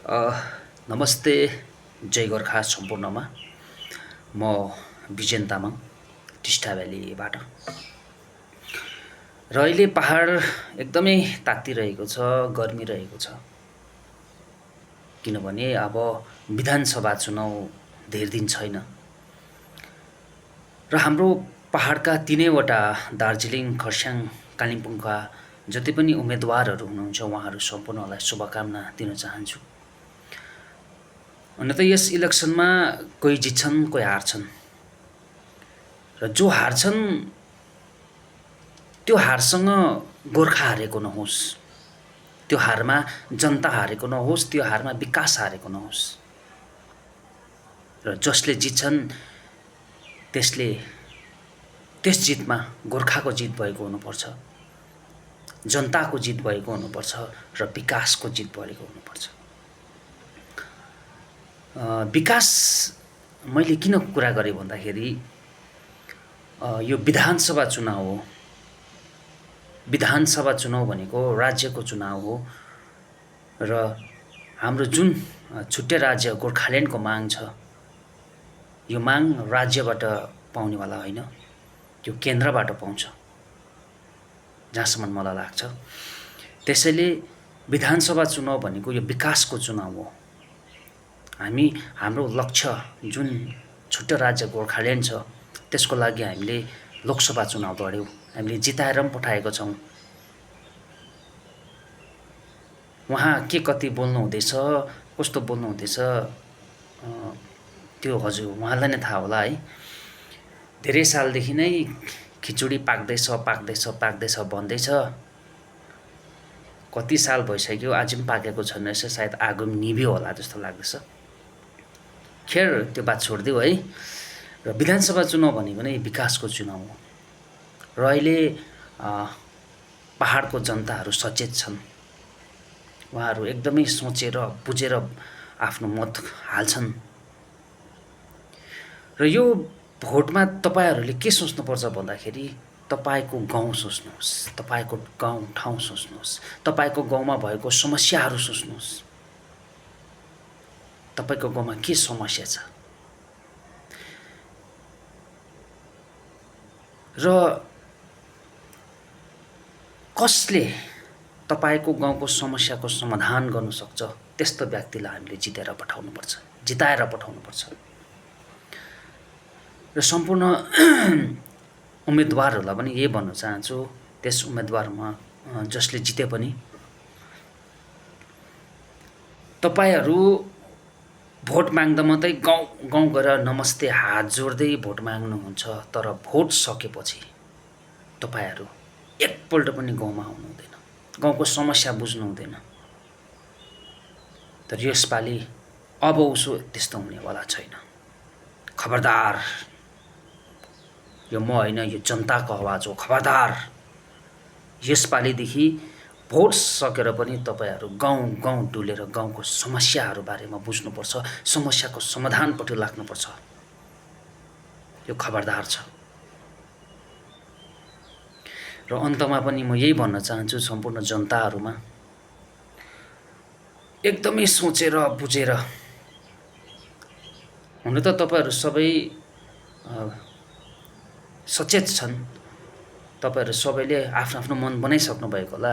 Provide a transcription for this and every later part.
A, नमस्ते, जय गोर्खा सम्पूर्णमा। म विजेन तामाङ, टिस्टा भ्यालीबाट। र अहिले पहाड एकदमै तात्तिरहेको छ, गर्मी रहेको छ। किनभने अब विधानसभा चुनाव धेर दिन छैन। र हाम्रो पहाडका तीनैवटा दार्जिलिङ, खर्साङ, कालिम्पोङका जति पनि उम्मेदवारहरू हुनुहुन्छ उहाँहरू सम्पूर्णलाई शुभकामना दिन चाहन्छु। हुन त यस इलेक्सनमा कोही जित्छन्, कोही हार्छन्। र जो हार्छन् त्यो हारसँग गोर्खा हारेको नहोस्, त्यो हारमा जनता हारेको नहोस्, त्यो हारमा विकास हारेको नहोस्। र जसले जित्छन् त्यसले त्यस जितमा गोर्खाको जित भएको हुनुपर्छ, जनताको जित भएको हुनुपर्छ र विकासको जित भएको हुनुपर्छ। विकास मैले किन कुरा गरेँ भन्दाखेरि यो विधानसभा चुनाव हो। विधानसभा चुनाव भनेको राज्यको चुनाव हो र हाम्रो जुन छुट्टै राज्य गोर्खाल्यान्डको माग छ, यो माग राज्यबाट पाउनेवाला होइन, यो केन्द्रबाट पाउँछ जहाँसम्म मलाई लाग्छ। त्यसैले विधानसभा चुनाव भनेको यो विकासको चुनाव हो। हाम्रो लक्ष्य जुन छुट्टै राज्य गोर्खाल्यान्ड छ त्यसको लागि हामीले लोकसभा चुनाव लड्यौँ, हामीले जिताएर पनि पठाएको छौँ। उहाँ के कति बोल्नु हुँदैछ, कस्तो बोल्नु हुँदैछ त्यो हजुर उहाँलाई नै थाहा होला है। धेरै सालदेखि नै खिचडी पाक्दैछ पाक्दैछ पाक्दैछ भन्दैछ। कति साल भइसक्यो, आज पनि पाकेको छैन रहेछ, सायद आगो पनि निभ्यो होला जस्तो लाग्दैछ। खेर त्यो बात छोडिदिऊ है। र विधानसभा चुनाव भनेको नै विकासको चुनाव हो। र अहिले पहाडको जनताहरू सचेत छन्। उहाँहरू एकदमै सोचेर बुझेर आफ्नो मत हाल्छन्। र यो भोटमा तपाईहरूले के सोच्नुपर्छ भन्दाखेरि तपाईको गाउँ सोच्नुहोस्, तपाईको गाउँ ठाउँ सोच्नुहोस्, तपाईको गाउँमा भएको समस्याहरू सोच्नुहोस्। तपाईको गाउँमा के समस्या छ र कसले तपाईको गाउँको समस्याको समाधान गर्न सक्छ त्यस्तो व्यक्तिलाई हामीले जिताएर पठाउनुपर्छ। र सम्पूर्ण उम्मेदवारहरूलाई पनि यही भन्न चाहन्छु, त्यस उम्मेदवारमा जसले जिते पनि तपाईहरू भोट माग्दा मात्रै गाउँ गएर नमस्ते हात जोड्दै भोट माग्नुहुन्छ, तर भोट सकेपछि तपाईहरू एकपल्ट पनि गाउँमा आउनु हुँदैन, गाउँको समस्या बुझ्नु हुँदैन। तर यसपालि अब उसो त्यस्तो हुनेवाला छैन। खबरदार, यो म होइन, यो जनताको आवाज हो। खबरदार, यसपालिदेखि भोट सकेर पनि तपाईहरू गाउँ गाउँ डुलेर गाउँको समस्याहरू बारेमा बुझ्नुपर्छ, समस्याको समाधानपट्टि लाग्नुपर्छ। यो खबरदार छ। र अन्तमा पनि म यही भन्न चाहन्छु सम्पूर्ण जनताहरूमा, एकदमै सोचेर बुझेर, हुन त तपाईहरू सबै सचेत छन्, तपाईहरू सबैले आफ्नो आफ्नो मन बनाइसक्नु भएको होला,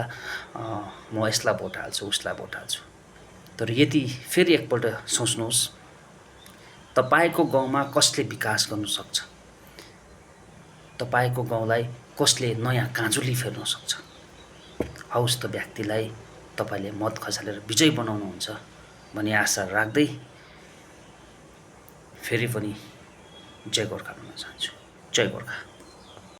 म यसलाई भोट हाल्छु उसलाई भोट हाल्छु। तर यति फेरि एकपल्ट सोच्नुहोस्, तपाईको गाउँमा कसले विकास गर्न सक्छ, तपाईको गाउँलाई कसले नयाँ काँजुली फेर्न सक्छ, हौस् त व्यक्तिलाई तपाईले मत खसालेर विजय बनाउनुहुन्छ भन्ने आशा राख्दै फेरि पनि जय गोर्खा भन्न चाहन्छु। जय गोर्खा।